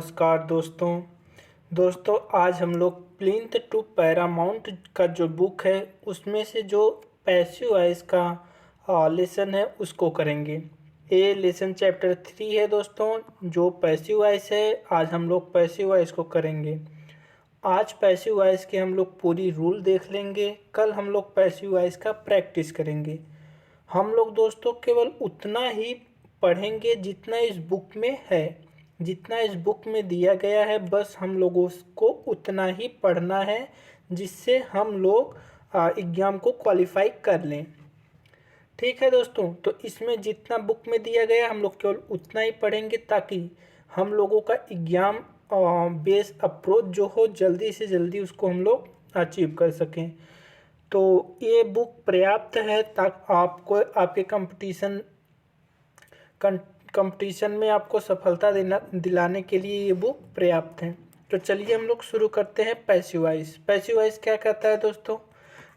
नमस्कार दोस्तों आज हम लोग प्लिंथ टू पैरामाउंट का जो बुक है उसमें से जो पैसिव वॉइस का लेसन है उसको करेंगे। ये लेसन चैप्टर 3 है दोस्तों, जो पैसिव वॉइस है। आज हम लोग पैसिव वॉइस को करेंगे। आज पैसिव वॉइस के हम लोग पूरी रूल देख लेंगे। कल हम लोग पैसिव वॉइस का प्रैक्टिस करेंगे। हम लोग दोस्तों केवल उतना ही पढ़ेंगे जितना इस बुक में है, जितना इस बुक में दिया गया है, बस हम लोगों को उतना ही पढ़ना है जिससे हम लोग एग्ज़ाम को क्वालिफाई कर लें। ठीक है दोस्तों, तो इसमें जितना बुक में दिया गया हम लोग केवल उतना ही पढ़ेंगे ताकि हम लोगों का एग्ज़ाम बेस अप्रोच जो हो जल्दी से जल्दी उसको हम लोग अचीव कर सकें। तो ये बुक पर्याप्त है ताकि आपको आपके कंपटीशन में आपको सफलता दिलाने के लिए ये बुक पर्याप्त है। तो चलिए हम लोग शुरू करते हैं। पैसिव वॉइस क्या कहता है दोस्तों,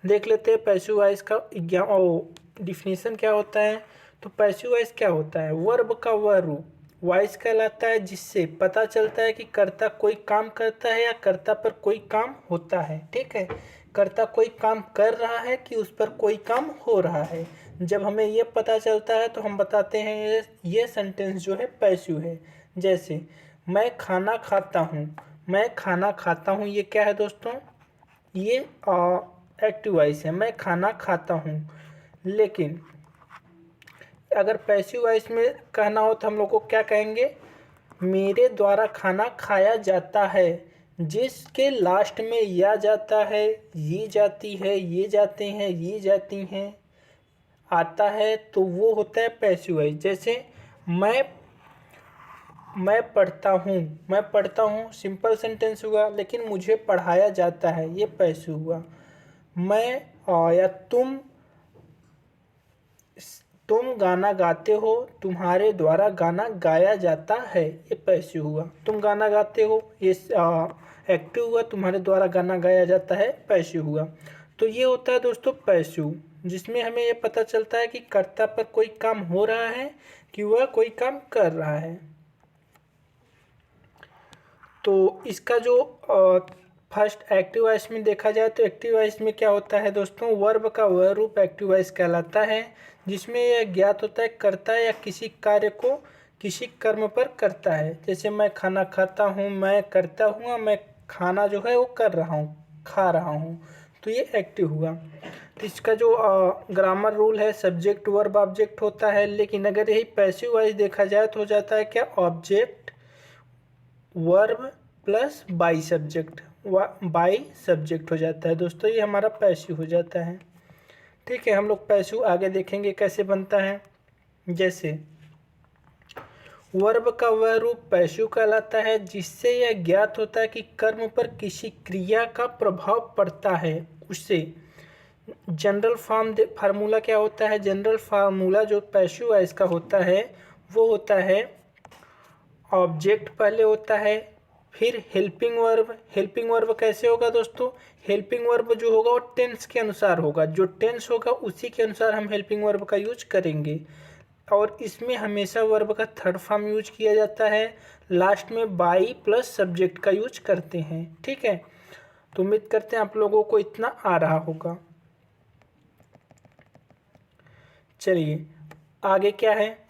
देख लेते हैं। पैसिव वॉइस का डिफिनीशन क्या होता है। तो पैसिव वॉइस क्या होता है, वर्ब का वह रूप वॉइस कहलाता है जिससे पता चलता है कि कर्ता कोई काम करता है या कर्ता पर कोई काम होता है। ठीक है, कर्ता कोई काम कर रहा है कि उस पर कोई काम हो रहा है। जब हमें ये पता चलता है तो हम बताते हैं ये सेंटेंस जो है पैसिव है। जैसे मैं खाना खाता हूँ, मैं खाना खाता हूँ, ये क्या है दोस्तों, ये एक्टिव वॉइस है, मैं खाना खाता हूँ। लेकिन अगर पैसिव वॉइस में कहना हो तो हम लोग को क्या कहेंगे, मेरे द्वारा खाना खाया जाता है। जिसके लास्ट में या जाता है, ये जाती है, ये जाते हैं, ये जाती हैं, आता है, तो वो होता है पैसिव वॉइस। जैसे मैं पढ़ता हूँ सिंपल सेंटेंस हुआ, लेकिन मुझे पढ़ाया जाता है, ये पैसिव हुआ। या तुम गाना गाते हो, तुम्हारे द्वारा गाना गाया जाता है, ये पैसिव हुआ। तुम गाना गाते हो, ये एक्टिव हुआ। तुम्हारे द्वारा गाना गाया जाता है, पैसिव हुआ। तो ये होता है दोस्तों पैसिव, जिसमें हमें ये पता चलता है कि कर्ता पर कोई काम हो रहा है कि वह कोई काम कर रहा है। तो इसका जो फर्स्ट एक्टिव वॉइस में देखा जाए तो एक्टिव वॉइस में क्या होता है दोस्तों, वर्ब का वह रूप एक्टिव वॉइस कहलाता है जिसमें यह ज्ञात होता है कर्ता या किसी कार्य को किसी कर्म पर करता है। जैसे मैं खाना खाता हूँ, मैं करता हूँ, मैं खाना जो है वो कर रहा हूँ, खा रहा हूँ, तो ये एक्टिव हुआ। तो इसका जो ग्रामर रूल है, सब्जेक्ट वर्ब ऑब्जेक्ट होता है। लेकिन अगर यही पैसिव वॉइस देखा जाए तो हो जाता है क्या, object verb plus by subject हो जाता है दोस्तों। ये हमारा पैसिव हो जाता है। ठीक है, हम लोग पैसिव आगे देखेंगे कैसे बनता है। जैसे वर्ब का वह रूप पैसिव कहलाता है जिससे यह ज्ञात होता है कि कर्म पर किसी क्रिया का प्रभाव पड़ता है। उससे जनरल फार्मूला क्या होता है, जनरल फार्मूला जो पैसिव वॉइस का होता है वो होता है ऑब्जेक्ट पहले होता है, फिर हेल्पिंग वर्ब कैसे होगा दोस्तों, हेल्पिंग वर्ब जो होगा वो टेंस के अनुसार होगा, जो टेंस होगा उसी के अनुसार हम हेल्पिंग वर्ब का यूज करेंगे। और इसमें हमेशा वर्ब का थर्ड फॉर्म यूज किया जाता है। लास्ट में बाई प्लस सब्जेक्ट का यूज करते हैं। ठीक है, तो उम्मीद करते हैं आप लोगों को इतना आ रहा होगा। चलिए आगे क्या है,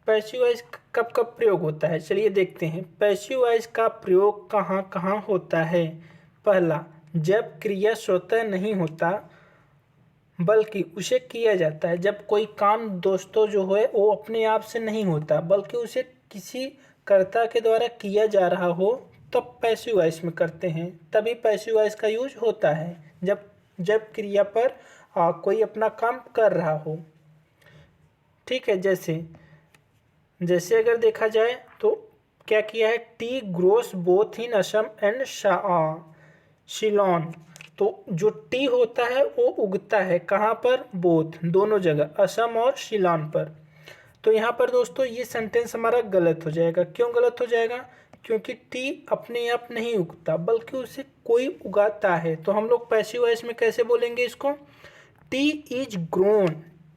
पैसिव वॉइस कब कब प्रयोग होता है, चलिए देखते हैं। पैसिव वॉइस का प्रयोग कहाँ कहाँ होता है। पहला, जब क्रिया स्वतः नहीं होता बल्कि उसे किया जाता है। जब कोई काम दोस्तों जो है वो अपने आप से नहीं होता बल्कि उसे किसी कर्ता के द्वारा किया जा रहा हो, तब पैसिव वॉइस में करते हैं, तभी पैसिव वॉइस का यूज होता है। जब क्रिया पर कोई अपना काम कर रहा हो। ठीक है, जैसे अगर देखा जाए तो क्या किया है, tea grows both in Assam and Ceylon. तो जो टी होता है वो उगता है कहाँ पर, बोथ दोनों जगह, असम और शिलोन पर। तो यहाँ पर दोस्तों ये सेंटेंस हमारा गलत हो जाएगा। क्यों गलत हो जाएगा, क्योंकि टी अपने आप नहीं उगता बल्कि उसे कोई उगाता है। तो हम लोग पैसिव वॉइस में कैसे बोलेंगे इसको, टी इज ग्रोन,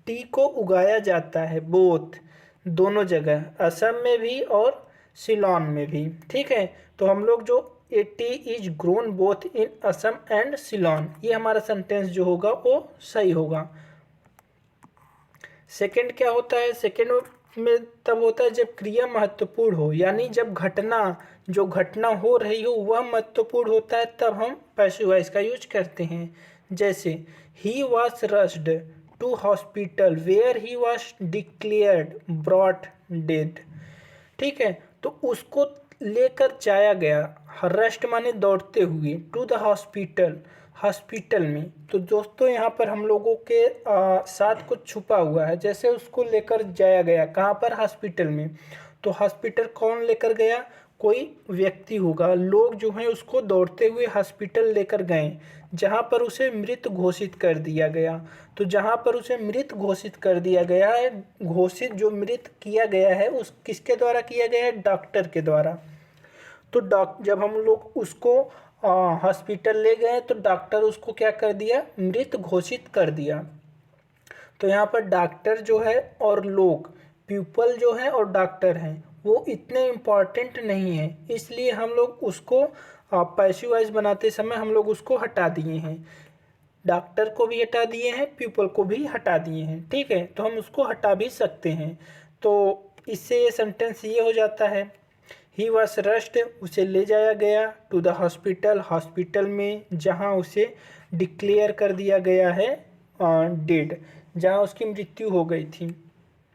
टी को उगाया जाता है, बोथ दोनों जगह, असम में भी और सिलोन में भी। ठीक है, तो हम लोग जो eighty is grown both in Assam and Ceylon, ये हमारा सेंटेंस जो होगा वो सही होगा। सेकंड क्या होता है, सेकंड में तब होता है जब क्रिया महत्वपूर्ण हो, यानी जब जो घटना हो रही हो वह महत्वपूर्ण होता है, तब हम पैसिव वॉइस का यूज करते हैं। जैसे ही was rushed to hospital where he was declared brought dead. ठीक है, तो उसको लेकर जाया गया, रश्ड माने दौड़ते हुए, टू द हॉस्पिटल, हॉस्पिटल में। तो दोस्तों यहाँ पर हम लोगों के साथ कुछ छुपा हुआ है। जैसे उसको लेकर जाया गया कहाँ पर, हॉस्पिटल में, तो हॉस्पिटल कौन लेकर गया, कोई व्यक्ति होगा, लोग जो हैं उसको दौड़ते हुए हॉस्पिटल लेकर गए जहाँ पर उसे मृत घोषित कर दिया गया। तो जहाँ पर उसे मृत घोषित कर दिया गया है, घोषित जो मृत किया गया है उस किसके द्वारा किया गया है, डॉक्टर के द्वारा। तो जब हम लोग उसको हॉस्पिटल ले गए तो डॉक्टर उसको क्या कर दिया, मृत घोषित कर दिया। तो यहाँ पर डॉक्टर जो है और लोग, पीपल जो है और डॉक्टर हैं, वो इतने इम्पॉर्टेंट नहीं है, इसलिए हम लोग उसको पैसिव वॉइस बनाते समय हम लोग उसको हटा दिए हैं। डॉक्टर को भी हटा दिए हैं, पीपल को भी हटा दिए हैं। ठीक है, तो हम उसको हटा भी सकते हैं। तो इससे ये सेंटेंस ये हो जाता है, ही वॉज रश्ड, उसे ले जाया गया, टू द हॉस्पिटल, हॉस्पिटल में जहाँ उसे डिक्लेयर कर दिया गया है डेड, जहाँ उसकी मृत्यु हो गई थी,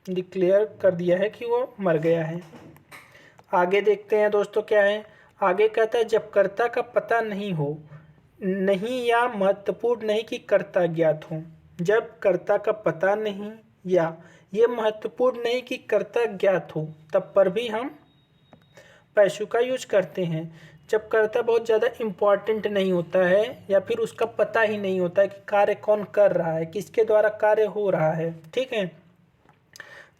डिक्लेयर कर दिया है कि वो मर गया है। आगे देखते हैं दोस्तों क्या है, आगे कहता है जब कर्ता का पता नहीं हो, नहीं या महत्वपूर्ण नहीं कि कर्ता ज्ञात हो। जब कर्ता का पता नहीं या ये महत्वपूर्ण नहीं कि कर्ता ज्ञात हो, तब पर भी हम पैसिव का यूज करते हैं। जब कर्ता बहुत ज़्यादा इम्पॉर्टेंट नहीं होता है या फिर उसका पता ही नहीं होता है कि कार्य कौन कर रहा है, किसके द्वारा कार्य हो रहा है। ठीक है,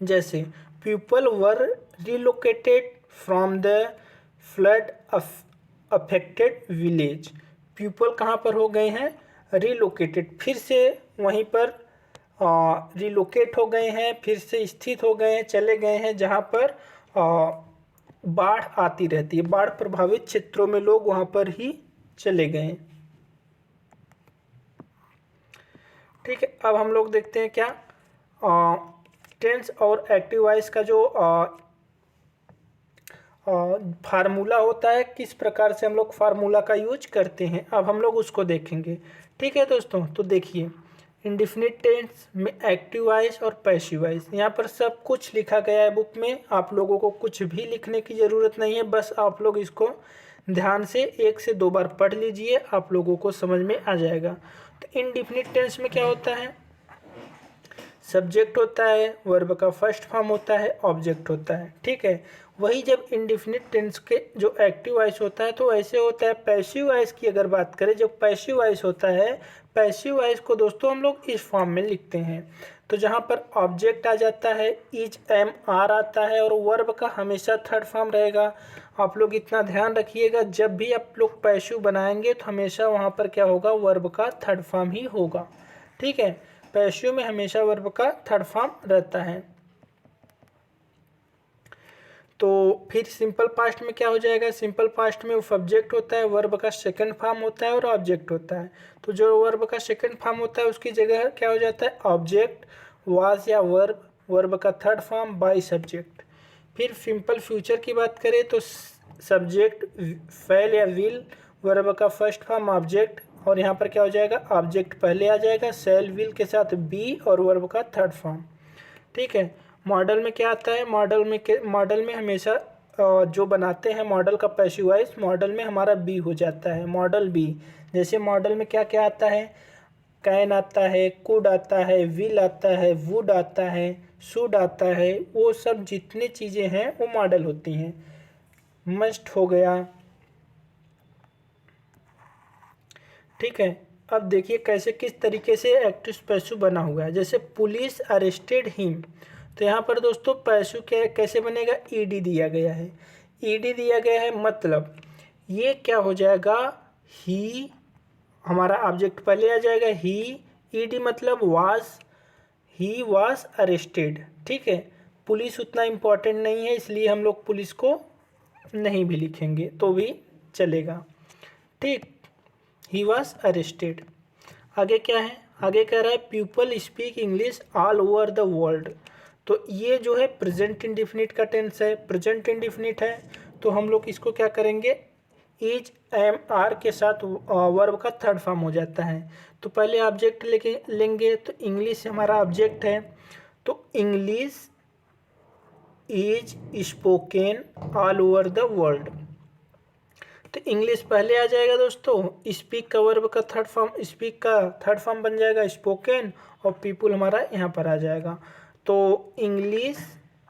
जैसे people were relocated from the flood affected village. People कहाँ पर हो गए हैं, रिलोकेटेड, फिर से वहीं पर रिलोकेट हो गए हैं, फिर से स्थित हो गए हैं, चले गए हैं जहाँ पर बाढ़ आती रहती है, बाढ़ प्रभावित क्षेत्रों में लोग वहाँ पर ही चले गए। ठीक है, अब हम लोग देखते हैं क्या टेंस और एक्टिव वॉइस का जो फार्मूला होता है, किस प्रकार से हम लोग फार्मूला का यूज करते हैं, अब हम लोग उसको देखेंगे। ठीक है दोस्तों, तो देखिए इंडिफिनिट टेंस में एक्टिव वॉइस और पैसिव वॉइस, यहाँ पर सब कुछ लिखा गया है बुक में, आप लोगों को कुछ भी लिखने की ज़रूरत नहीं है, बस आप लोग इसको ध्यान से 1 से 2 बार पढ़ लीजिए, आप लोगों को समझ में आ जाएगा। तो इंडिफिनिट टेंस में क्या होता है, सब्जेक्ट होता है, वर्ब का फर्स्ट फॉर्म होता है, ऑब्जेक्ट होता है। ठीक है, वही जब इंडिफिनिट टेंस के जो एक्टिव वॉइस होता है तो ऐसे होता है। पैसिव वॉइस की अगर बात करें, जब पैसिव वॉइस होता है, पैसिव वॉइस को दोस्तों हम लोग इस फॉर्म में लिखते हैं। तो जहाँ पर ऑब्जेक्ट आ जाता है, इज, एम, आर आता है और वर्ब का हमेशा थर्ड फॉर्म रहेगा। आप लोग इतना ध्यान रखिएगा, जब भी आप लोग पैसिव बनाएंगे तो हमेशा वहाँ पर क्या होगा, वर्ब का थर्ड फॉर्म ही होगा। ठीक है, पैसिव में हमेशा वर्ब का थर्ड फॉर्म रहता है। तो फिर सिंपल पास्ट में क्या हो जाएगा, सिंपल पास्ट में वो सब्जेक्ट होता है, वर्ब का सेकंड फॉर्म होता है और ऑब्जेक्ट होता है। तो जो वर्ब का सेकंड फॉर्म होता है उसकी जगह क्या हो जाता है, ऑब्जेक्ट, वाज या वर्ब, वर्ब का थर्ड फॉर्म बाय सब्जेक्ट। फिर सिंपल फ्यूचर की बात करें तो सब्जेक्ट फैल या विल, वर्ब का फर्स्ट फॉर्म ऑब्जेक्ट, और यहाँ पर क्या हो जाएगा, ऑब्जेक्ट पहले आ जाएगा, सेल विल के साथ बी और वर्ब का थर्ड फॉर्म। ठीक है, मॉडल में क्या आता है, मॉडल में हमेशा जो बनाते हैं मॉडल का पैसिव वॉइस, मॉडल में हमारा बी हो जाता है, मॉडल बी। जैसे मॉडल में क्या क्या आता है, कैन आता है, कुड आता है, विल आता है, वुड आता है, शुड आता है, वो सब जितनी चीज़ें हैं वो मॉडल होती हैं। मस्ट हो गया। ठीक है, अब देखिए कैसे किस तरीके से एक्टिव पैसिव बना हुआ है। जैसे पुलिस अरेस्टेड हिम, तो यहाँ पर दोस्तों पैसिव क्या कैसे बनेगा, ईडी दिया गया है, ईडी दिया गया है, मतलब ये क्या हो जाएगा, ही, हमारा ऑब्जेक्ट पहले आ जाएगा, ही, ईडी मतलब वाज, ही वाज अरेस्टेड। ठीक है, पुलिस उतना इम्पोर्टेंट नहीं है, इसलिए हम लोग पुलिस को नहीं भी लिखेंगे तो भी चलेगा। ठीक, ही वॉज अरेस्टेड। आगे क्या है, आगे कह रहा है people speak English all over the world. तो ये जो है प्रेजेंट इंडिफिनिट का टेंस है, प्रेजेंट इंडिफिनिट है, तो हम लोग इसको क्या करेंगे, इज एम आर के साथ वर्ब का थर्ड फॉर्म हो जाता है। तो पहले ऑब्जेक्ट लेके लेंगे, तो इंग्लिश हमारा ऑब्जेक्ट है, तो English is spoken all over the world. तो इंग्लिश पहले आ जाएगा दोस्तों, स्पीक का वर्ब का थर्ड फॉर्म, स्पीक का थर्ड फॉर्म बन जाएगा स्पोकन, और पीपुल हमारा यहाँ पर आ जाएगा। तो English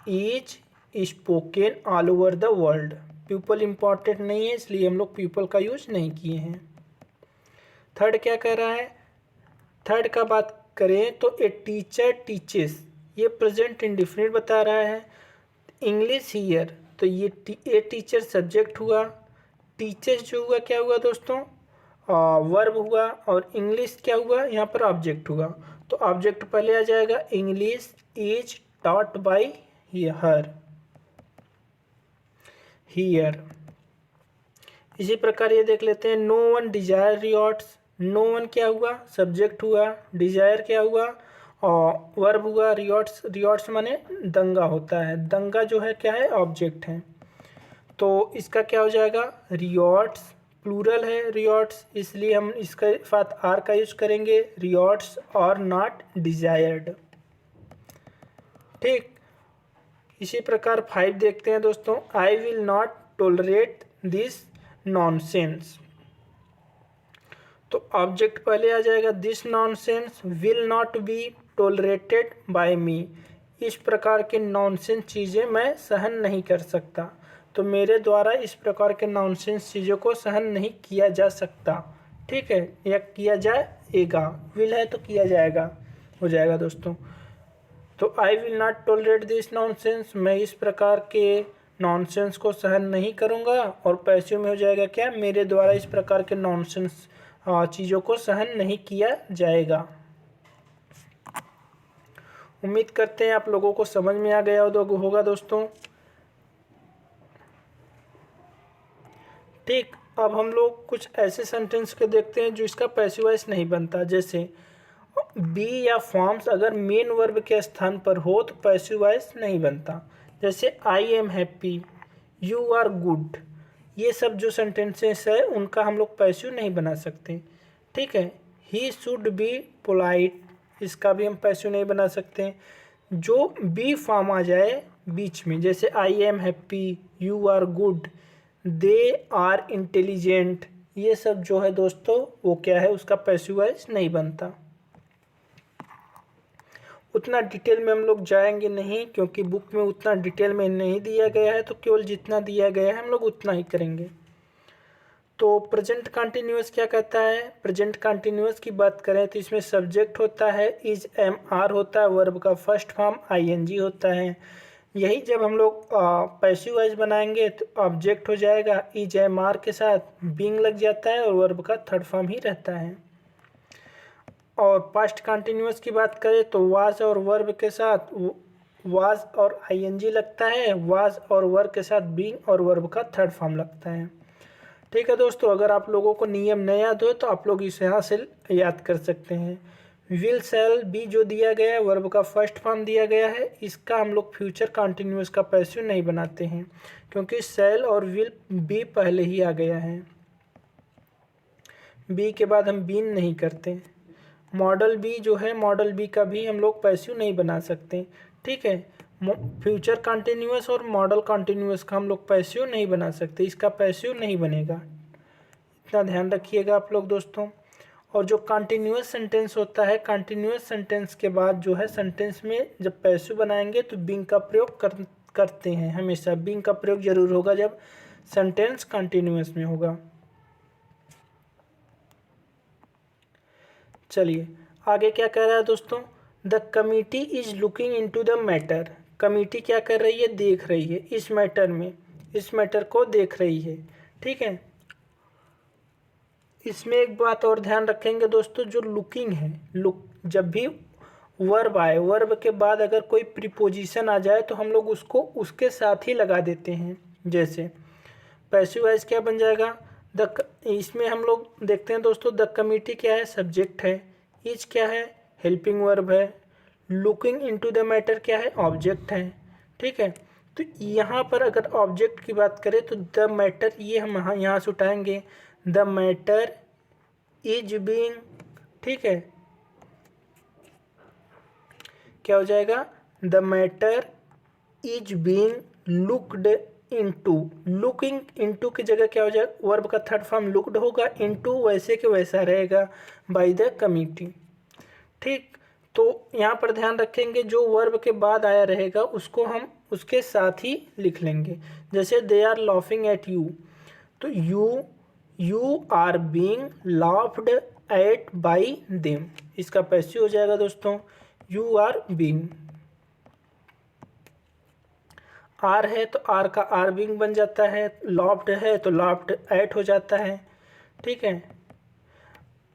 is spoken all over the world. People important नहीं है, इसलिए हम लोग पीपल का यूज नहीं किए हैं। थर्ड क्या कह रहा है, थर्ड का बात करें तो ए टीचर टीचेस, ये प्रेजेंट इंडिफिनिट बता रहा है। इंग्लिश हियर, तो ये ए टीचर सब्जेक्ट हुआ, टीचर्स जो हुआ क्या हुआ दोस्तों, वर्ब हुआ, और इंग्लिश क्या हुआ यहाँ पर ऑब्जेक्ट हुआ। तो ऑब्जेक्ट पहले आ जाएगा, English is taught by her here. इसी प्रकार ये देख लेते हैं, no one desire riots. No one क्या हुआ, सब्जेक्ट हुआ, डिजायर क्या हुआ और वर्ब हुआ, रियॉट्स, रियॉट्स माने दंगा होता है, दंगा जो है क्या है, ऑब्जेक्ट है। तो इसका क्या हो जाएगा, रियॉट्स, प्लूरल है रियॉट्स, इसलिए हम इसके साथ आर का यूज करेंगे, रियॉट्स और नॉट डिजायर्ड। ठीक, इसी प्रकार 5 देखते हैं दोस्तों, I will not tolerate this nonsense. तो ऑब्जेक्ट पहले आ जाएगा, this nonsense will not be tolerated by me. इस प्रकार के नॉनसेंस चीज़ें मैं सहन नहीं कर सकता, तो मेरे द्वारा इस प्रकार के नॉनसेंस चीज़ों को सहन नहीं किया जा सकता। ठीक है, या किया जाएगा, विल है तो किया जाएगा हो जाएगा दोस्तों। तो आई will not tolerate this nonsense, मैं इस प्रकार के नॉनसेंस को सहन नहीं करूँगा, और पैसिव में हो जाएगा क्या, मेरे द्वारा इस प्रकार के नॉनसेंस चीज़ों को सहन नहीं किया जाएगा। उम्मीद करते हैं आप लोगों को समझ में आ गया होगा दोस्तों। ठीक, अब हम लोग कुछ ऐसे सेंटेंस के देखते हैं जो इसका पैसिव वॉइस नहीं बनता। जैसे बी या फॉर्म्स अगर मेन वर्ब के स्थान पर हो तो पैसिव वॉइस नहीं बनता। जैसे I am happy, you are good, ये सब जो सेंटेंसेस है उनका हम लोग पैसिव नहीं बना सकते। ठीक है, ही शुड बी पोलाइट, इसका भी हम पैसिव नहीं बना सकते। जो बी फॉर्म आ जाए बीच में, जैसे I am happy, you are good, they are intelligent, ये सब जो है दोस्तों वो क्या है, उसका पैसिव वॉइस नहीं बनता। उतना डिटेल में हम लोग जाएंगे नहीं, क्योंकि बुक में उतना डिटेल में नहीं दिया गया है, तो केवल जितना दिया गया है हम लोग उतना ही करेंगे। तो प्रेजेंट कंटिन्यूअस क्या कहता है, प्रेजेंट कंटिन्यूअस की बात करें तो इसमें सब्जेक्ट होता है, इज एम आर होता है, वर्ब का फर्स्ट फॉर्म आईएनजी होता है। यही जब हम लोग पैसिव वॉइस बनाएंगे तो ऑब्जेक्ट हो जाएगा, इज एम आर के साथ बीइंग लग जाता है, और वर्ब का थर्ड फॉर्म ही रहता है। और पास्ट कंटिन्यूअस की बात करें तो वाज और वर्ब के साथ वाज और आईएनजी लगता है, वाज और वर्ब के साथ बीइंग और वर्ब का थर्ड फॉर्म लगता है। ठीक है दोस्तों, अगर आप लोगों को नियम न याद हो तो आप लोग इसे यहाँ से याद कर सकते हैं। विल शैल बी जो दिया गया है, वर्ब का फर्स्ट फॉर्म दिया गया है, इसका हम लोग फ्यूचर कंटिन्यूअस का पैसिव नहीं बनाते हैं, क्योंकि शैल और विल बी पहले ही आ गया है, बी के बाद हम बीन नहीं करते। मॉडल बी जो है, मॉडल बी का भी हम लोग पैसिव नहीं बना सकते। ठीक है, फ्यूचर कंटिन्यूअस और मॉडल कंटिन्यूअस का हम लोग पैसिव नहीं बना सकते, इसका पैसिव नहीं बनेगा, इतना ध्यान रखिएगा आप लोग दोस्तों। और जो कंटिन्यूअस सेंटेंस होता है, कंटिन्यूअस सेंटेंस के बाद जो है सेंटेंस में जब पैसिव बनाएंगे तो बीइंग का प्रयोग करते हैं, हमेशा बीइंग का प्रयोग जरूर होगा जब सेंटेंस कंटिन्यूअस में होगा। चलिए आगे क्या कह रहा है दोस्तों, the committee is looking into the matter. Committee क्या कर रही है, देख रही है इस मैटर में, इस मैटर को देख रही है। ठीक है, इसमें एक बात और ध्यान रखेंगे दोस्तों, जो लुकिंग है, लुक जब भी वर्ब आए, वर्ब के बाद अगर कोई प्रीपोजिशन आ जाए तो हम लोग उसको उसके साथ ही लगा देते हैं। जैसे पैसिव वॉइस क्या बन जाएगा, इसमें हम लोग देखते हैं दोस्तों, द कमिटी क्या है, सब्जेक्ट है, इज क्या है, हेल्पिंग वर्ब है, लुकिंग इनटू द मैटर क्या है, ऑब्जेक्ट है। ठीक है, तो यहाँ पर अगर ऑब्जेक्ट की बात करें तो द मैटर, ये हम यहाँ से उठाएंगे, द मैटर इज बीइंग, ठीक है, क्या हो जाएगा, the matter is being looked into, looking into की जगह क्या हो जाएगा, वर्ब का थर्ड फॉर्म लुक्ड होगा, इनटू वैसे के वैसा रहेगा, बाय द कमिटी। ठीक, तो यहाँ पर ध्यान रखेंगे जो वर्ब के बाद आया रहेगा उसको हम उसके साथ ही लिख लेंगे। जैसे they are laughing at you, तो you are being laughed at by them, इसका पैसिव हो जाएगा दोस्तों, यू आर बीइंग। आर है तो आर का आर बीइंग बन जाता है, लाफ्ड है तो लाफ्ड एट हो जाता है। ठीक है,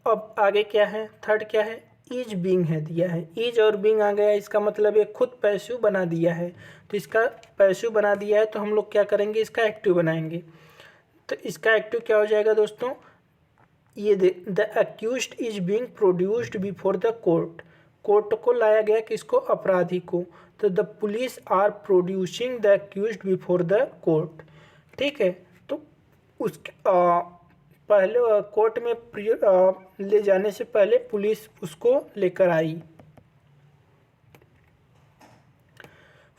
अब आगे क्या है, थर्ड क्या है, इज बीइंग है दिया है, इज और बीइंग आ गया, इसका मतलब ये खुद पैसिव बना दिया है। तो इसका पैसिव बना दिया है तो हम लोग क्या करेंगे, इसका एक्टिव बनाएंगे। तो इसका एक्टिव क्या हो जाएगा दोस्तों, ये the accused is being produced before the court, court को लाया गया किसको, अपराधी को। तो the police are producing the accused before the court. ठीक है, तो उसके पहले कोर्ट में ले जाने से पहले पुलिस उसको लेकर आई।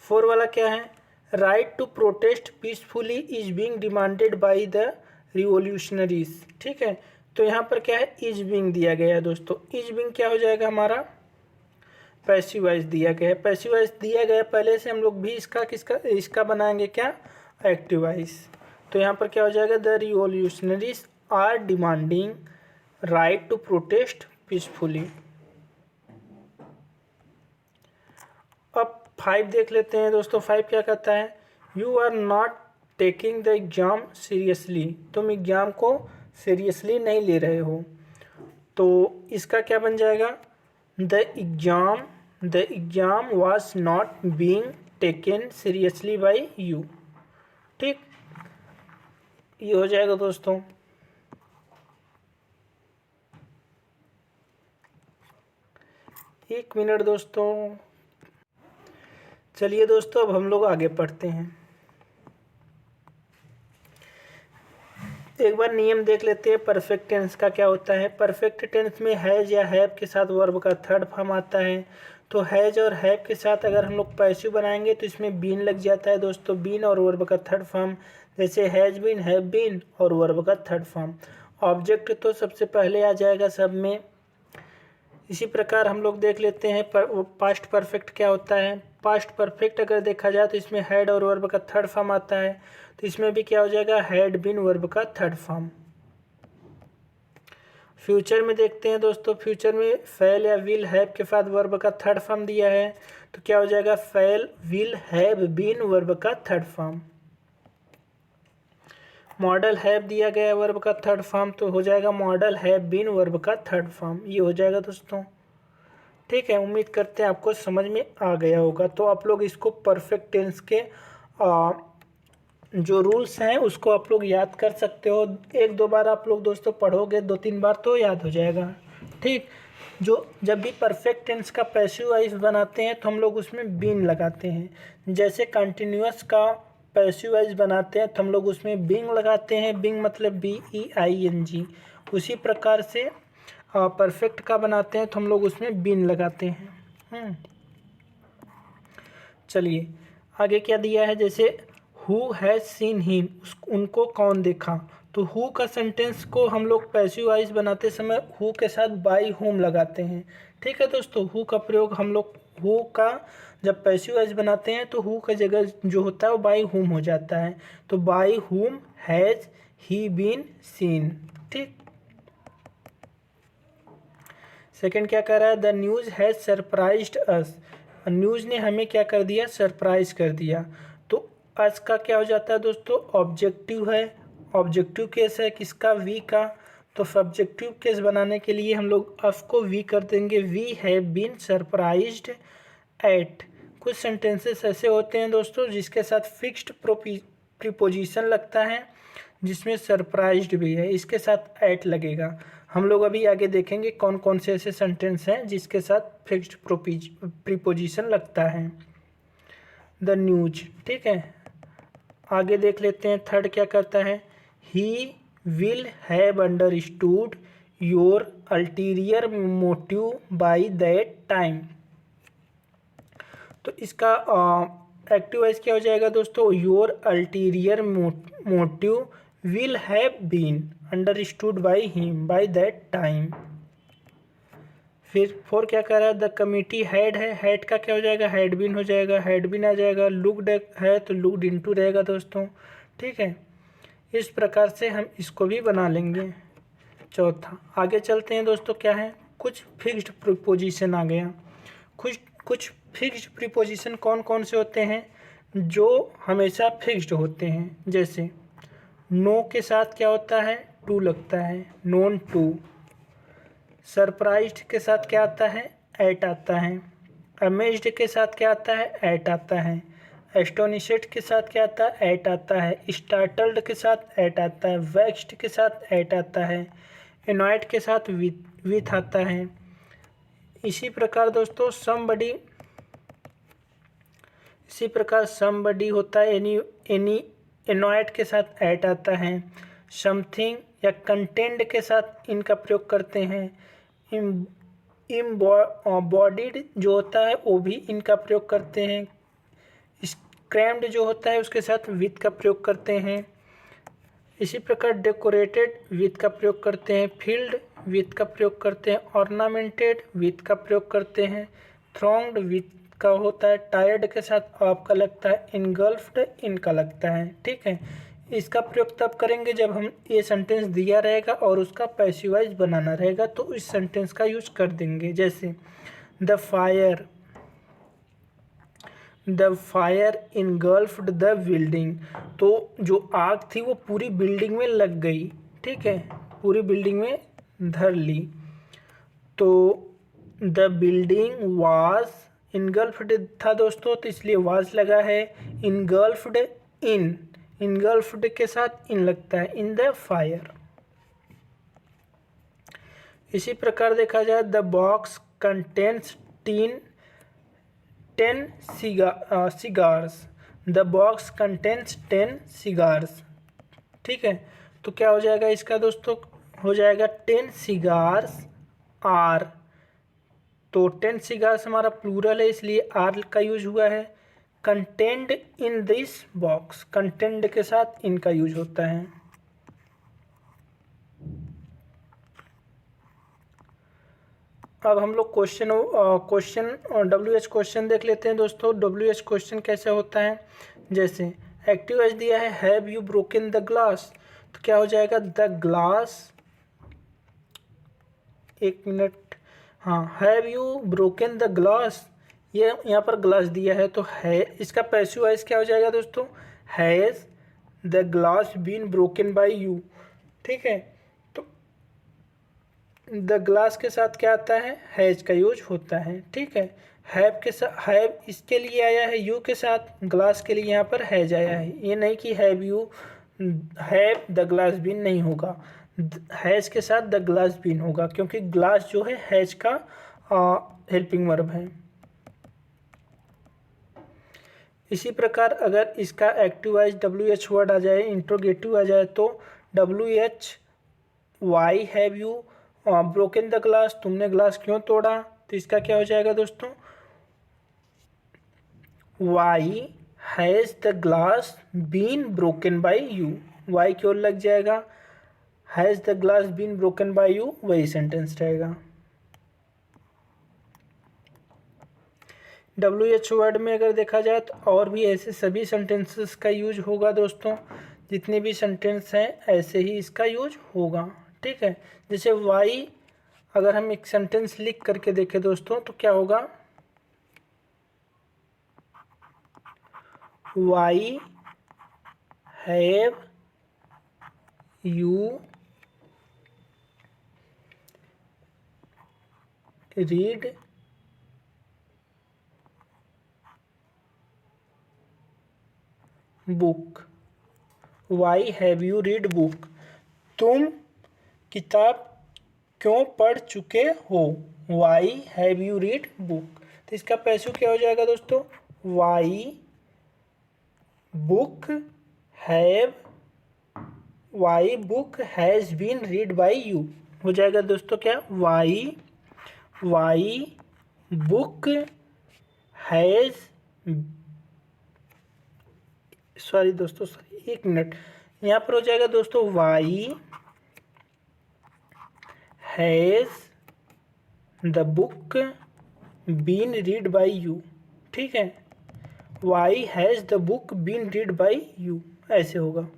4 वाला क्या है, right to protest peacefully is being demanded by the revolutionaries. ठीक है, तो यहाँ पर क्या है, इज बीइंग दिया गया है दोस्तों, इज बीइंग क्या हो जाएगा हमारा, पैसिव वॉइस दिया गया है। पैसिव वॉइस दिया गया पहले से, हम लोग भी इसका बनाएंगे क्या, एक्टिव वॉइस। तो यहाँ पर क्या हो जाएगा, the revolutionaries are demanding right to protest peacefully. अब 5 देख लेते हैं दोस्तों, 5 क्या कहता है, you are not taking the exam seriously, तुम एग्जाम को सीरियसली नहीं ले रहे हो। तो इसका क्या बन जाएगा, the exam was not being taken seriously by you. ठीक, ये हो जाएगा दोस्तों। एक मिनट दोस्तों, चलिए दोस्तों अब हम लोग आगे पढ़ते हैं। एक बार नियम देख लेते हैं परफेक्ट टेंस का क्या होता है। परफेक्ट टेंस में हैज या हैव के साथ वर्ब का थर्ड फॉर्म आता है। तो हैज और हैव के साथ अगर हम लोग पैसिव बनाएंगे तो इसमें बीन लग जाता है दोस्तों, बीन और वर्ब का थर्ड फॉर्म, जैसे हैज बीन, हैव बीन और वर्ब का थर्ड फॉर्म। ऑब्जेक्ट तो सबसे पहले आ जाएगा सब में। इसी प्रकार हम लोग देख लेते हैं पास्ट परफेक्ट क्या होता है। पास्ट परफेक्ट अगर देखा जाए तो इसमें हैड और वर्ब का थर्ड फॉर्म आता है, तो इसमें भी क्या हो जाएगा, हैड बीन वर्ब का थर्ड फॉर्म। फ्यूचर में देखते हैं दोस्तों, फ्यूचर में फेल या विल हैव के साथ वर्ब का थर्ड फॉर्म दिया है, तो क्या हो जाएगा, fail will have been verb का थर्ड फॉर्म। मॉडल हैव दिया गया है वर्ब का थर्ड फॉर्म, तो हो जाएगा मॉडल हैव बीन वर्ब का थर्ड फॉर्म। ये हो जाएगा दोस्तों। ठीक है, उम्मीद करते हैं आपको समझ में आ गया होगा। तो आप लोग इसको परफेक्ट टेंस के जो रूल्स हैं उसको आप लोग याद कर सकते हो। एक दो बार आप लोग दोस्तों पढ़ोगे, 2-3 बार तो याद हो जाएगा। ठीक, जब भी परफेक्ट टेंस का पैसिव वॉइस बनाते हैं तो हम लोग उसमें बीन लगाते हैं। जैसे कंटिन्यूअस का पैसिव वॉइस बनाते हैं तो हम लोग उसमें बीइंग लगाते हैं, बीइंग मतलब BEING। उसी प्रकार से परफेक्ट का बनाते हैं तो हम लोग उसमें बीन लगाते हैं। चलिए आगे क्या दिया है, जैसे हु हैज़ सीन हिम, उनको कौन देखा। तो हु का सेंटेंस को हम लोग पैसिव वॉइस बनाते समय हु के साथ बाई होम लगाते हैं। ठीक है दोस्तों, हु का प्रयोग हम लोग हु का जब पैसिव वॉइस बनाते हैं तो हु का जगह जो होता है वो बाई होम हो जाता है। तो by whom has he been seen. ठीक, सेकंड क्या कह रहा है, the news has surprised us, news ने हमें क्या कर दिया, सरप्राइज कर दिया। तो अस का क्या हो जाता है दोस्तों, ऑब्जेक्टिव है, ऑब्जेक्टिव केस है किसका, वी का। तो तो सब्जेक्टिव केस बनाने के लिए हम लोग ऑफ को वी कर देंगे। We have been surprised at. कुछ सेंटेंसेस ऐसे होते हैं दोस्तों जिसके साथ फिक्स्ड प्रीपोजिशन लगता है, जिसमें सरप्राइज्ड भी है, इसके साथ एट लगेगा। हम लोग अभी आगे देखेंगे कौन कौन से ऐसे सेंटेंस हैं जिसके साथ फिक्स्ड प्रीपोजिशन लगता है। द न्यूज, ठीक है। आगे देख लेते हैं थर्ड क्या कहता है। He will have understood your ulterior motive by that time. तो इसका एक्टिव वॉइस क्या हो जाएगा दोस्तों, your ulterior motive will have been understood by him by that time. फिर फोर क्या कह रहा है, द कमिटी हेड है, हेड का क्या हो जाएगा, हैड बीन हो जाएगा, हैड बीन आ जाएगा। लुक्ड है तो लुक्ड इनटू रहेगा दोस्तों, ठीक है। इस प्रकार से हम इसको भी बना लेंगे। चौथा आगे चलते हैं दोस्तों, क्या है, कुछ फिक्स्ड प्रीपोजिशन आ गया। कुछ फिक्स्ड प्रीपोजिशन कौन कौन से होते हैं, जो हमेशा फिक्स्ड होते हैं। जैसे नो के साथ क्या होता है, टू लगता है, नोन टू। सरप्राइज्ड के साथ क्या आता है, एट आता है। अमेज्ड के साथ क्या आता है, एट आता है। एस्टोनिशड के साथ क्या आता है, एट आता है। स्टार्टल्ड के साथ एट आता है। वेक्स्ड के साथ एट आता है। एनॉयड के साथ विथ आता है। इसी प्रकार दोस्तों समबडी होता है, एनी एनॉयड के साथ एट आता है। समथिंग या कंटेंट के साथ इनका प्रयोग करते हैं। बॉडीड जो होता है वो भी इनका प्रयोग करते हैं। स्क्रैम्ड जो होता है उसके साथ विथ का प्रयोग करते हैं। इसी प्रकार डेकोरेटेड विथ का प्रयोग करते हैं। फील्ड विथ का प्रयोग करते हैं। ऑर्नामेंटेड विथ का प्रयोग करते हैं। थ्रॉन्ग्ड विथ का होता है। टायर्ड के साथ आपका लगता है। इनगल्फ्ड इनका लगता है, ठीक है। इसका प्रयोग तब करेंगे जब हम ये सेंटेंस दिया रहेगा और उसका पैसिवाइज बनाना रहेगा, तो इस सेंटेंस का यूज कर देंगे। जैसे द फायर इनगल्फ्ड द बिल्डिंग। तो जो आग थी वो पूरी बिल्डिंग में लग गई, ठीक है, पूरी बिल्डिंग में धर ली। तो द बिल्डिंग वाज इनगल्फ्ड था दोस्तों, तो इसलिए वाज लगा है। इनगल्फ्ड के साथ इन लगता है, इन द फायर। इसी प्रकार देखा जाए, the box contains 10 cigars. The box contains 10 cigars, ठीक है। तो क्या हो जाएगा इसका दोस्तों, हो जाएगा 10 सिगार्स आर। तो 10 सिगार्स हमारा प्लूरल है, इसलिए आर का यूज हुआ है। Contained in this box, contained के साथ इनका यूज होता है। अब हम लोग WH क्वेश्चन देख लेते हैं दोस्तों। WH क्वेश्चन कैसे होता है, जैसे एक्टिव एज दिया है, have you broken the glass. तो क्या हो जाएगा, द ग्लास, एक मिनट, हाँ, have you broken the glass, ये यहाँ पर ग्लास दिया है तो है, इसका पैसिव वॉइस क्या हो जाएगा दोस्तों, has the glass been broken by you, ठीक है। तो द ग्लास के साथ क्या आता है, हैज का यूज होता है, ठीक है। हैव के साथ, हैव इसके लिए आया है यू के साथ, ग्लास के लिए यहाँ पर हैज आया है। ये नहीं कि have you have the glass been नहीं होगा, हैज के साथ द ग्लास बीन होगा, क्योंकि ग्लास जो है हैज का हेल्पिंग वर्ब है। इसी प्रकार अगर इसका एक्टिव वाइज WH वर्ड आ जाए, इंट्रोगेटिव आ जाए, तो WH why have you broken the glass, तुमने ग्लास क्यों तोड़ा। तो इसका क्या हो जाएगा दोस्तों, why has the glass been broken by you. Why क्यों लग जाएगा, has the glass been broken by you, वही सेंटेंस रहेगा। WH वर्ड में अगर देखा जाए तो और भी ऐसे सभी सेंटेंसेस का यूज होगा दोस्तों। जितने भी सेंटेंस हैं ऐसे ही इसका यूज होगा, ठीक है। जैसे वाई, अगर हम एक सेंटेंस लिख करके देखें दोस्तों तो क्या होगा, why have you read book. Why have you read book? तुम किताब क्यों पढ़ चुके हो? Why have you read book? तो इसका पैसिव क्या हो जाएगा दोस्तों? Why book have why book has been read by you हो जाएगा दोस्तों। क्या? वाई बुक हैज़, सॉरी दोस्तों, सॉरी, एक मिनट, यहाँ पर हो जाएगा दोस्तों why has the book been read by you. ठीक है, Y has the book been read by you, ऐसे होगा।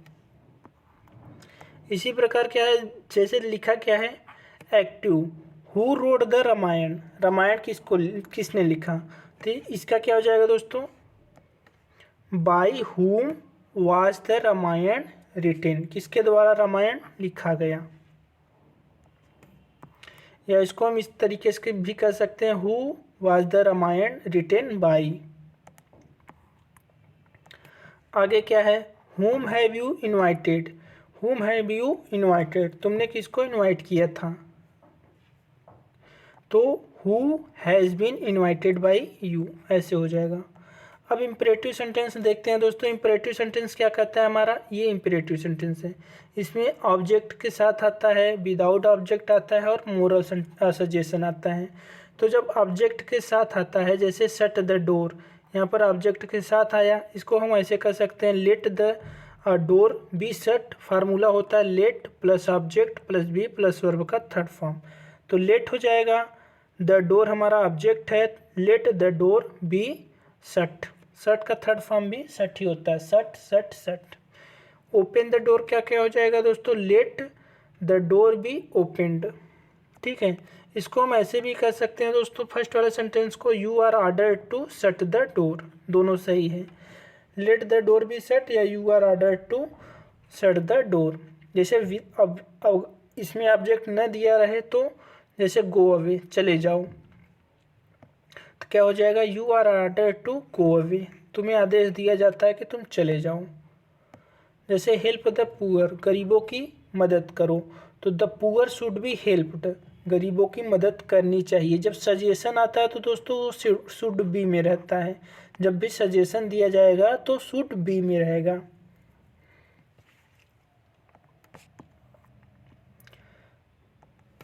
इसी प्रकार क्या है, जैसे लिखा क्या है active, who wrote the Ramayana? Ramayana किसने लिखा? तो इसका क्या हो जाएगा दोस्तों? बाई हुम वाज द रामायण रिटेन? किसके द्वारा रामायण लिखा गया? या इसको हम इस तरीके से भी कर सकते हैं, who was the Ramayana written by. आगे क्या है, whom have you invited? whom have you invited? तुमने किसको इनवाइट किया था? तो who has been invited by you, ऐसे हो जाएगा। अब इम्परेटिव सेंटेंस देखते हैं दोस्तों। इम्परेटिव सेंटेंस क्या कहता है हमारा? ये इम्परेटिव सेंटेंस है। इसमें ऑब्जेक्ट के साथ आता है, विदाउट ऑब्जेक्ट आता है और मोरल सजेशन आता है। तो जब ऑब्जेक्ट के साथ आता है, जैसे शट द डोर, यहाँ पर ऑब्जेक्ट के साथ आया, इसको हम ऐसे कर सकते हैं, let the door be shut. Formula होता है let plus object plus be plus verb का थर्ड फॉर्म। तो लेट हो जाएगा, द डोर हमारा ऑब्जेक्ट है, let the door be shut. Shut का थर्ड फॉर्म भी शट ही होता है, shut shut shut. Open the door क्या क्या हो जाएगा दोस्तों? Let the door be opened. ठीक है, इसको हम ऐसे भी कर सकते हैं दोस्तों, फर्स्ट वाले सेंटेंस को, you are order to shut the door, दोनों सही है। Let the door be shut या you are order to shut the door. जैसे अब इसमें ऑब्जेक्ट न दिया रहे तो जैसे गो अवे, चले जाओ, तो क्या हो जाएगा? You are order to go away, तुम्हें आदेश दिया जाता है कि तुम चले जाओ। जैसे हेल्प द पुअर, गरीबों की मदद करो, तो the poor should be helped, गरीबों की मदद करनी चाहिए। जब सजेशन आता है तो दोस्तों वो शुड बी में रहता है, जब भी सजेशन दिया जाएगा तो शुड बी में रहेगा।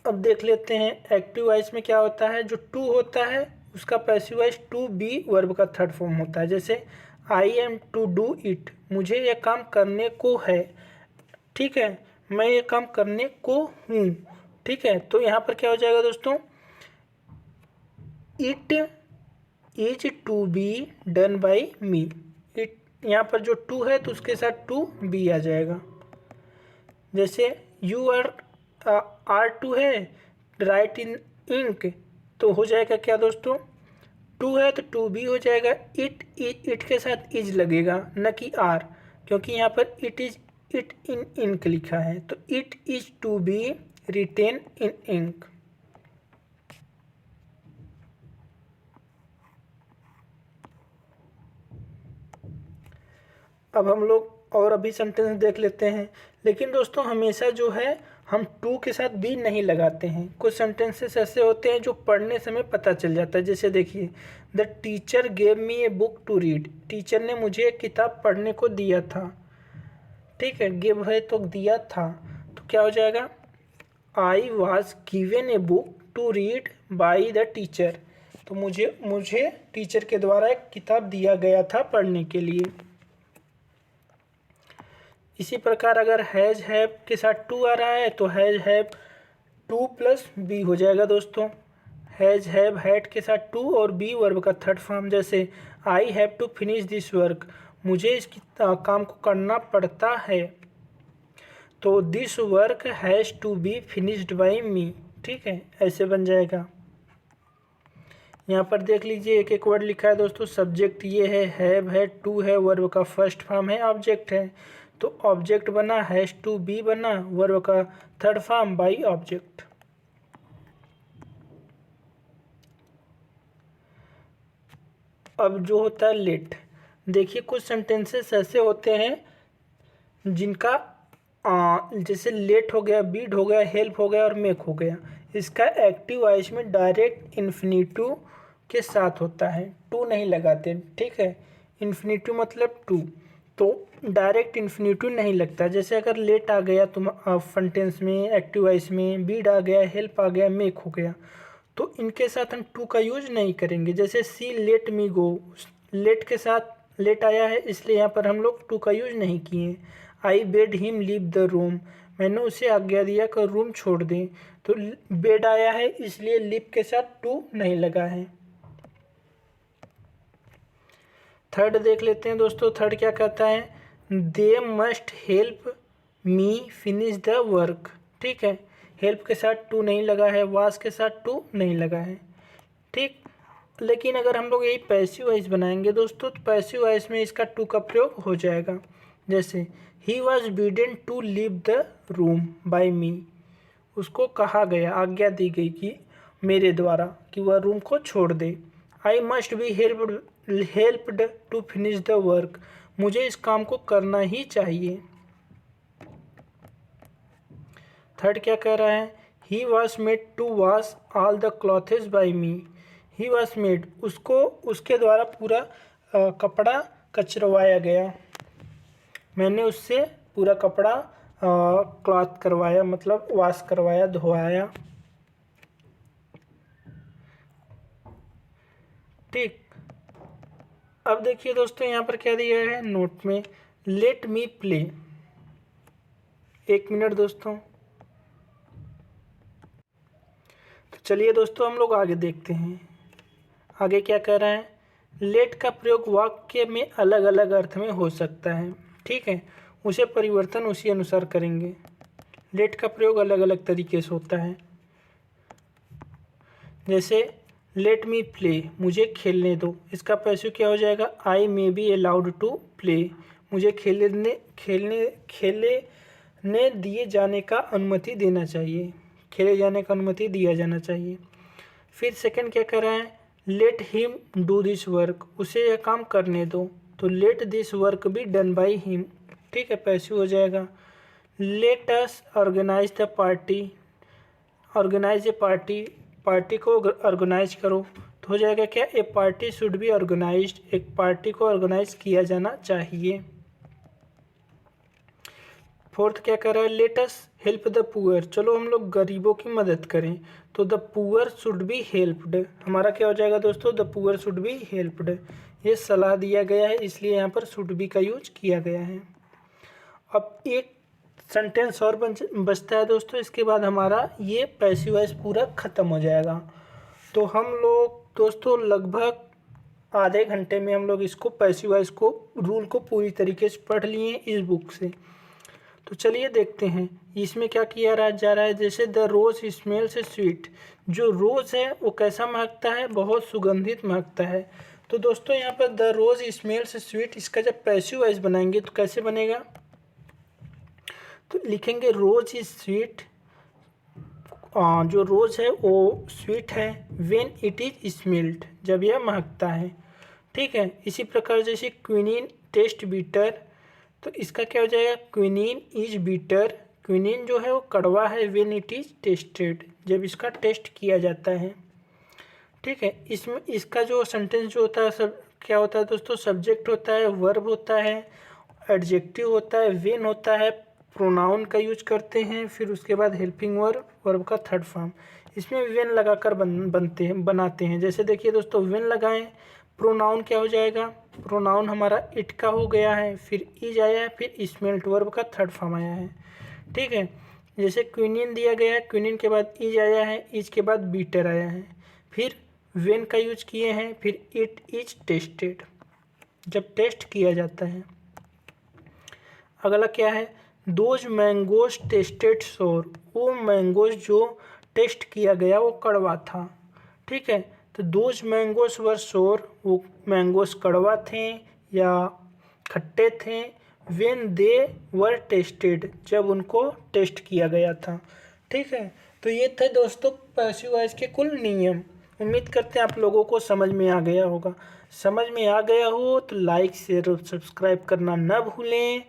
अब देख लेते हैं एक्टिव वॉइस में क्या होता है। जो टू होता है उसका passive voice to be verb का थर्ड फॉर्म होता है। जैसे I am to do it, मुझे यह काम करने को है। ठीक है, मैं ये काम करने को हूँ। ठीक है, तो यहाँ पर क्या हो जाएगा दोस्तों? It is to be done by me. It, यहाँ पर जो टू है तो उसके साथ टू बी आ जाएगा। जैसे यू आर टू है, राइट इन इंक, तो हो जाएगा क्या दोस्तों? टू है तो टू बी हो जाएगा। इट के साथ इज लगेगा, न कि आर, क्योंकि यहाँ पर इट इन इंक लिखा है। तो it is to be written in ink. अब हम लोग और अभी सेंटेंस देख लेते हैं, लेकिन दोस्तों हमेशा जो है हम टू के साथ बी नहीं लगाते हैं। कुछ सेंटेंसेस ऐसे होते हैं जो पढ़ने समय पता चल जाता है। जैसे देखिए, the teacher gave me a book to read, teacher ने मुझे एक किताब पढ़ने को दिया था। ठीक है, गिव है तो दिया था, तो क्या हो जाएगा? I was given a book to read by the teacher, तो मुझे टीचर के द्वारा एक किताब दिया गया था पढ़ने के लिए। इसी प्रकार अगर हैज़ हैव के साथ टू आ रहा है तो has have to plus be हो जाएगा दोस्तों। हैज़ हैव हैड के साथ टू और बी वर्ब का थर्ड फॉर्म। जैसे I have to finish this work, मुझे इस काम को करना पड़ता है, तो this work has to be finished by me. ठीक है, ऐसे बन जाएगा। यहाँ पर देख लीजिए एक एक वर्ड लिखा है दोस्तों। सब्जेक्ट ये है, हैव है, टू है, वर्ब का फर्स्ट फॉर्म है, ऑब्जेक्ट है, तो ऑब्जेक्ट बना, हैज़ टू बी बना, वर्ब का थर्ड फॉर्म बाई ऑब्जेक्ट। अब जो होता है लेट, देखिए कुछ सेंटेंसेस ऐसे होते हैं जिनका जैसे लेट हो गया, बीड हो गया, हेल्प हो गया और मेक हो गया, इसका एक्टिव वॉइस में डायरेक्ट इन्फिनिटिव के साथ होता है, टू नहीं लगाते, ठीक है। इन्फिनिटिव मतलब टू, तो डायरेक्ट इन्फिनिटिव नहीं लगता। जैसे अगर लेट आ गया तुम फर्स्ट टेंस में, एक्टिव वॉइस में, बीड आ गया, हेल्प आ गया, मेक हो गया, तो इनके साथ हम टू का यूज नहीं करेंगे। जैसे सी लेट मी गो, लेट के साथ लेट आया है इसलिए यहाँ पर हम लोग टू का यूज नहीं किए। I bade him leave the room, मैंने उसे आज्ञा दिया कि रूम छोड़ दें, तो बेड आया है इसलिए लीव के साथ टू नहीं लगा है। थर्ड देख लेते हैं दोस्तों, थर्ड क्या कहता है, they must help me finish the work, ठीक है। हेल्प के साथ टू नहीं लगा है, वास के साथ टू नहीं लगा है, ठीक। लेकिन अगर हम लोग यही पैसिव वॉइस बनाएंगे दोस्तों, तो पैसिव वॉइस में इसका टू का प्रयोग हो जाएगा। जैसे ही was bidden to leave the room by me, उसको कहा गया, आज्ञा दी गई कि मेरे द्वारा कि वह रूम को छोड़ दे। I must be helped to finish the work, मुझे इस काम को करना ही चाहिए। थर्ड क्या कह रहा है, he was made to wash all the clothes by me, he was made, उसको उसके द्वारा पूरा कपड़ा कचरवाया गया, मैंने उससे पूरा कपड़ा क्लॉथ करवाया, मतलब वॉश करवाया, धोआया, ठीक। अब देखिए दोस्तों यहाँ पर क्या दिया है नोट में, लेट मी प्ले, एक मिनट दोस्तों। तो चलिए दोस्तों हम लोग आगे देखते हैं, आगे क्या कह रहा है, लेट का प्रयोग वाक्य में अलग अलग अर्थ में हो सकता है, ठीक है, उसे परिवर्तन उसी अनुसार करेंगे। लेट का प्रयोग अलग अलग तरीके से होता है। जैसे लेट मी प्ले, मुझे खेलने दो, इसका पैसिव क्या हो जाएगा, I may be allowed to play, मुझे खेलने दिए जाने का अनुमति देना चाहिए, खेले जाने का अनुमति दिया जाना चाहिए। फिर सेकंड क्या कर रहा है, let him do this work, उसे यह काम करने दो, तो let this work be done by him, ठीक है, पैसिव हो जाएगा। Let us organise the party, organise a party, party को ऑर्गेनाइज करो, तो हो जाएगा क्या, a party should be organised, एक पार्टी को ऑर्गेनाइज किया जाना चाहिए। फोर्थ क्या कर रहा है, let us help the poor, चलो हम लोग गरीबों की मदद करें, तो the poor should be helped, हमारा क्या हो जाएगा दोस्तों, the poor should be helped, ये सलाह दिया गया है इसलिए यहाँ पर शुड बी का यूज किया गया है। अब एक सेंटेंस और बचता है दोस्तों, इसके बाद हमारा ये पैसिव वॉइस पूरा ख़त्म हो जाएगा। तो हम लोग दोस्तों लगभग आधे घंटे में हम लोग इसको पैसिव वॉइस को रूल को पूरी तरीके से पढ़ लिए इस बुक से। तो चलिए देखते हैं इसमें क्या किया जा रहा है। जैसे द रोज़ स्मेल्स स्वीट, जो रोज़ है वो कैसा महकता है, बहुत सुगंधित महकता है। तो दोस्तों यहाँ पर द रोज़ स्मेल्स स्वीट, इसका जब पैसिव वॉइस बनाएंगे तो कैसे बनेगा, तो लिखेंगे रोज़ इज स्वीट, जो रोज़ है वो स्वीट है, व्हेन इट इज स्मेल्ड, जब यह महकता है, ठीक है। इसी प्रकार जैसे क्विनीन टेस्ट बीटर, तो इसका क्या हो जाएगा, क्विनीन इज बीटर, क्विनीन जो है वो कड़वा है, व्हेन इट इज टेस्टेड, जब इसका टेस्ट किया जाता है, ठीक है। इसमें इसका जो सेंटेंस जो होता है सब क्या होता है दोस्तों, सब्जेक्ट होता है, वर्ब होता है, एडजेक्टिव होता है, व्हेन होता है, प्रोनाउन का यूज करते हैं, फिर उसके बाद हेल्पिंग वर्ब, वर्ब का थर्ड फॉर्म, इसमें व्हेन लगाकर बनाते हैं। जैसे देखिए दोस्तों, व्हेन लगाएं, प्रोनाउन क्या हो जाएगा, प्रोनाउन हमारा इट का हो गया है, फिर इज आया है, फिर स्मेल्ट वर्ब का थर्ड फॉर्म आया है, ठीक है। जैसे क्विनीन दिया गया है, क्विनीन के बाद इज आया है, इज के बाद बीटर आया है, फिर व्हेन का यूज किए हैं, फिर इट इज टेस्टेड, जब टेस्ट किया जाता है। अगला क्या है, दोज मैंगोज टेस्टेड सोर, वो मैंगोज जो टेस्ट किया गया वो कड़वा था, ठीक है। तो दोज मैंगोज वर सोर, वो मैंगोज कड़वा थे या खट्टे थे, व्हेन दे वर टेस्टेड, जब उनको टेस्ट किया गया था, ठीक है। तो ये थे दोस्तों पैसिव वॉइस के कुल नियम। उम्मीद करते हैं आप लोगों को समझ में आ गया होगा। समझ में आ गया हो तो लाइक शेयर और सब्सक्राइब करना न भूलें।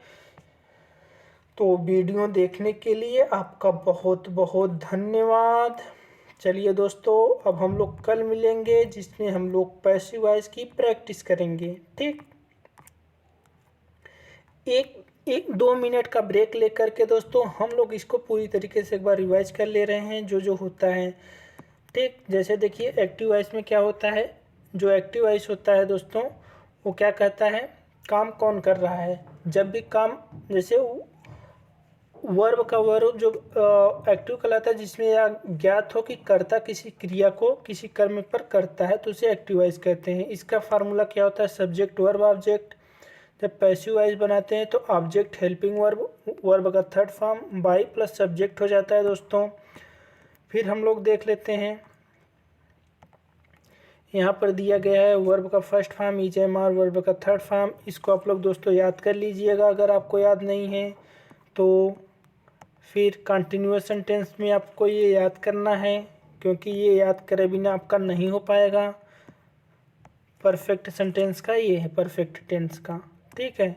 तो वीडियो देखने के लिए आपका बहुत बहुत धन्यवाद। चलिए दोस्तों, अब हम लोग कल मिलेंगे जिसमें हम लोग पैसिव वॉइस की प्रैक्टिस करेंगे। ठीक, एक 2 मिनट का ब्रेक लेकर के दोस्तों हम लोग इसको पूरी तरीके से एक बार रिवाइज कर ले रहे हैं जो जो होता है। ठीक, जैसे देखिए एक्टिव वॉइस में क्या होता है। जो एक्टिव वॉइस होता है दोस्तों वो क्या कहता है, काम कौन कर रहा है। जब भी काम, जैसे वर्ब का वर्ब जो एक्टिव कहलाता है जिसमें यह ज्ञात हो कि कर्ता किसी क्रिया को किसी कर्म पर करता है तो उसे एक्टिव वॉइस कहते हैं। इसका फार्मूला क्या होता है, सब्जेक्ट वर्ब ऑब्जेक्ट। जब पैसिव वॉइस बनाते हैं तो ऑब्जेक्ट हेल्पिंग वर्ब, वर्ब का third form by plus subject हो जाता है दोस्तों। फिर हम लोग देख लेते हैं, यहाँ पर दिया गया है वर्ब का first form is am are, verb का थर्ड फॉर्म। इसको आप लोग दोस्तों याद कर लीजिएगा अगर आपको याद नहीं है तो। फिर कंटिन्यूअस सेंटेंस में आपको ये याद करना है क्योंकि ये याद करे बिना आपका नहीं हो पाएगा। परफेक्ट सेंटेंस का ये है परफेक्ट टेंस का। ठीक है,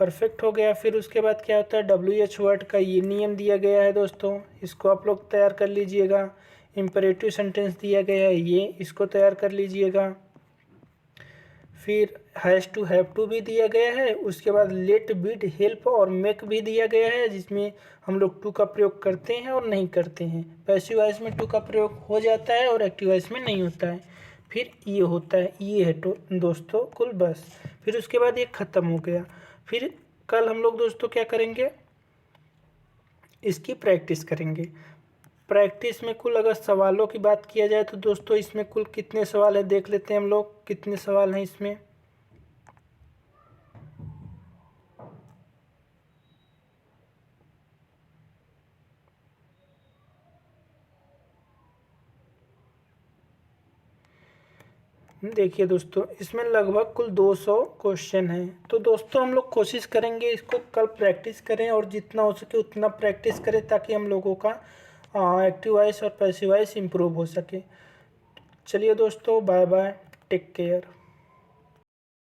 परफेक्ट हो गया। फिर उसके बाद क्या होता है, WH वर्ड का ये नियम दिया गया है दोस्तों, इसको आप लोग तैयार कर लीजिएगा। इम्परेटिव सेंटेंस दिया गया है ये, इसको तैयार कर लीजिएगा। फिर हैज़ टू हैव टू भी दिया गया है। उसके बाद लेट बिड हेल्प और मेक भी दिया गया है जिसमें हम लोग टू का प्रयोग करते हैं और नहीं करते हैं। पैसिव वॉइस में टू का प्रयोग हो जाता है और एक्टिव वॉइस में नहीं होता है। फिर ये होता है, ये है तो दोस्तों कुल बस। फिर उसके बाद ये ख़त्म हो गया। फिर कल हम लोग दोस्तों क्या करेंगे, इसकी प्रैक्टिस करेंगे। प्रैक्टिस में कुल अगर सवालों की बात किया जाए तो दोस्तों इसमें कुल कितने सवाल हैं देख लेते हैं हम लोग, कितने सवाल हैं इसमें। देखिए दोस्तों इसमें लगभग कुल 200 क्वेश्चन हैं। तो दोस्तों हम लोग कोशिश करेंगे इसको कल प्रैक्टिस करें और जितना हो सके उतना प्रैक्टिस करें ताकि हम लोगों का एक्टिव वॉइस और पैसिव वॉइस इम्प्रूव हो सके। चलिए दोस्तों, बाय बाय, टेक केयर।